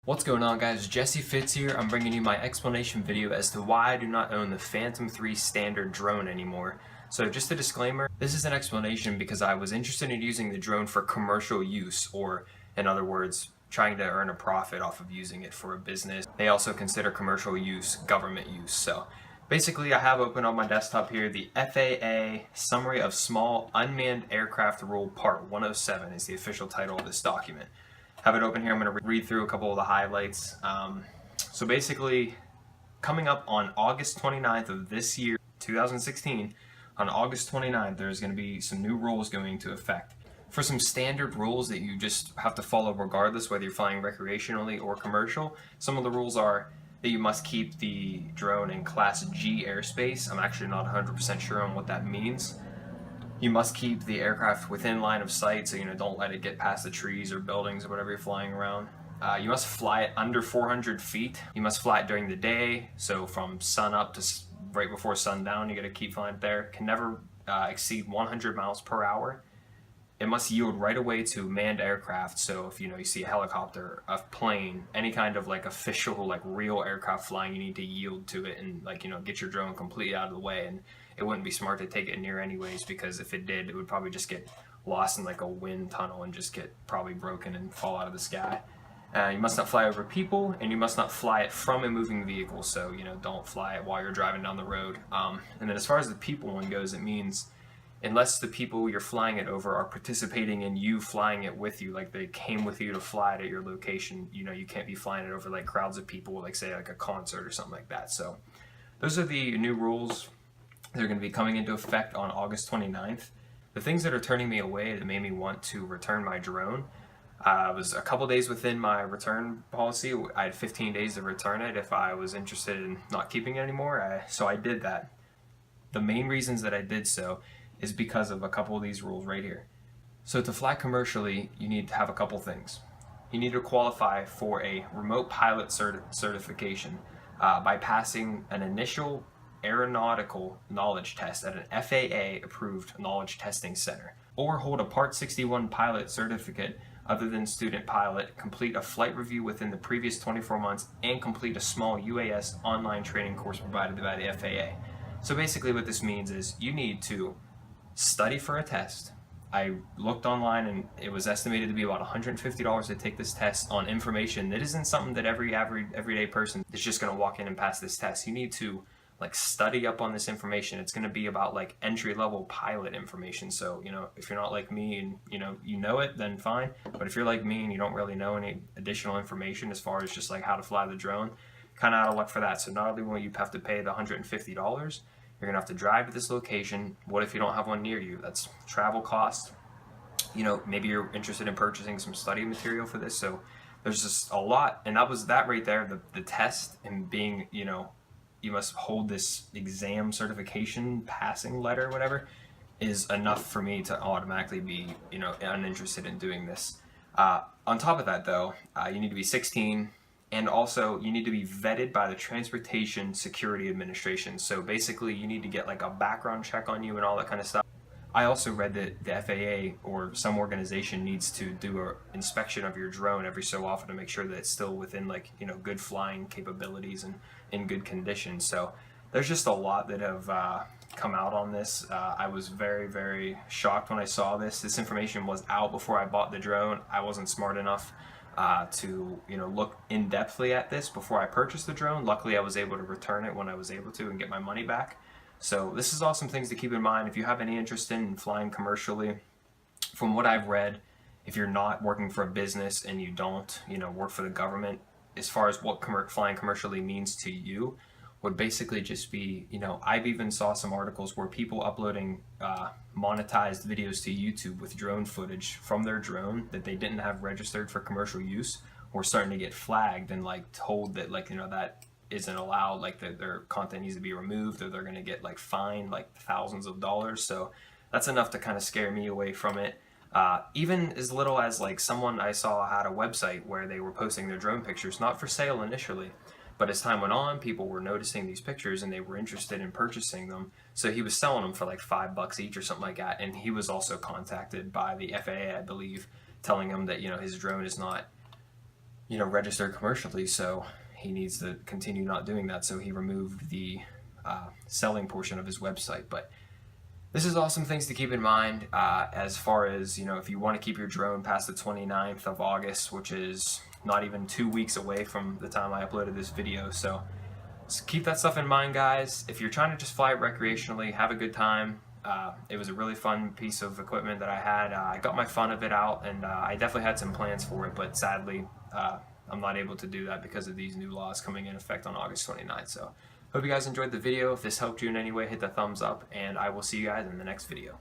What's going on, guys? Jesse Fitz here. I'm bringing you my explanation video as to why I do not own the Phantom 3 standard drone anymore. So just a disclaimer, this is an explanation because I was interested in using the drone for commercial use, or in other words, trying to earn a profit off of using it for a business. They also consider commercial use government use. So basically, I have open on my desktop here the FAA Summary of Small Unmanned Aircraft Rule Part 107 is the official title of this document. Have it open here. I'm going to read through a couple of the highlights. So basically, coming up on August 29th of this year, 2016, on August 29th, there's going to be some new rules going into effect. For some standard rules that you just have to follow regardless whether you're flying recreationally or commercial, some of the rules are that you must keep the drone in Class G airspace. I'm actually not 100% sure on what that means. You must keep the aircraft within line of sight, so don't let it get past the trees or buildings or whatever you're flying around. You must fly it under 400 feet. You must fly it during the day, so from sun up to right before sundown, you got to keep flying it there. Can never exceed 100 miles per hour. It must yield right away to manned aircraft, so if you see a helicopter, a plane, any kind of official real aircraft flying, you need to yield to it and get your drone completely out of the way. And it wouldn't be smart to take it near anyways, because if it did, it would probably just get lost in a wind tunnel and just get probably broken and fall out of the sky. You must not fly over people, and you must not fly it from a moving vehicle, so don't fly it while you're driving down the road. And then as far as the people one goes, it means unless the people you're flying it over are participating in you flying it with you, like they came with you to fly it at your location, you can't be flying it over crowds of people, say a concert or something like that. So those are the new rules. They're going to be coming into effect on August 29th. The things that are turning me away that made me want to return my drone was a couple days within my return policy. I had 15 days to return it if I was interested in not keeping it anymore. So I did that. The main reasons that I did so is because of a couple of these rules right here. So to fly commercially, you need to have a couple things. You need to qualify for a remote pilot certification by passing an initial aeronautical knowledge test at an FAA approved knowledge testing center, or hold a Part 61 pilot certificate other than student pilot, complete a flight review within the previous 24 months, and complete a small UAS online training course provided by the FAA. So basically what this means is you need to study for a test. I looked online and it was estimated to be about $150 to take this test on information that isn't something that every everyday person is just going to walk in and pass this test. You need to study up on this information. It's going to be about entry-level pilot information. So if you're not like me and you know it, then fine. But if you're like me and you don't really know any additional information as far as just how to fly the drone, kind of out of luck for that. So not only will you have to pay the $150, you're gonna have to drive to this location. What if you don't have one near you? That's travel cost. Maybe you're interested in purchasing some study material for this. So there's just a lot, and that was that right there. The test and being, you must hold this exam certification passing letter, whatever, is enough for me to automatically be, uninterested in doing this. On top of that, though, you need to be 16. And also, you need to be vetted by the Transportation Security Administration. So basically, you need to get a background check on you and all that kind of stuff. I also read that the FAA or some organization needs to do an inspection of your drone every so often to make sure that it's still within good flying capabilities and in good condition. So there's just a lot that have come out on this. I was very, very shocked when I saw this. This information was out before I bought the drone. I wasn't smart enough to look in-depthly at this before I purchased the drone. Luckily, I was able to return it when I was able to and get my money back. So this is all some things to keep in mind if you have any interest in flying commercially. From what I've read, if you're not working for a business and you don't work for the government, as far as what flying commercially means to you, would basically just be, I've even saw some articles where people uploading monetized videos to YouTube with drone footage from their drone that they didn't have registered for commercial use were starting to get flagged and told that that isn't allowed, that their content needs to be removed, or they're going to get fined thousands of dollars. So that's enough to kind of scare me away from it. Even as little as someone I saw had a website where they were posting their drone pictures, not for sale initially, but as time went on, people were noticing these pictures and they were interested in purchasing them. So he was selling them for $5 each or something like that. And he was also contacted by the FAA, I believe, telling him that his drone is not registered commercially, so he needs to continue not doing that. So he removed the selling portion of his website. But this is awesome things to keep in mind as far as, if you want to keep your drone past the 29th of August, which is not even 2 weeks away from the time I uploaded this video. So keep that stuff in mind, guys. If you're trying to just fly it recreationally, have a good time. It was a really fun piece of equipment that I had. I got my fun of it out, and I definitely had some plans for it, but sadly, I'm not able to do that because of these new laws coming in effect on August 29th. So hope you guys enjoyed the video. If this helped you in any way, hit the thumbs up, and I will see you guys in the next video.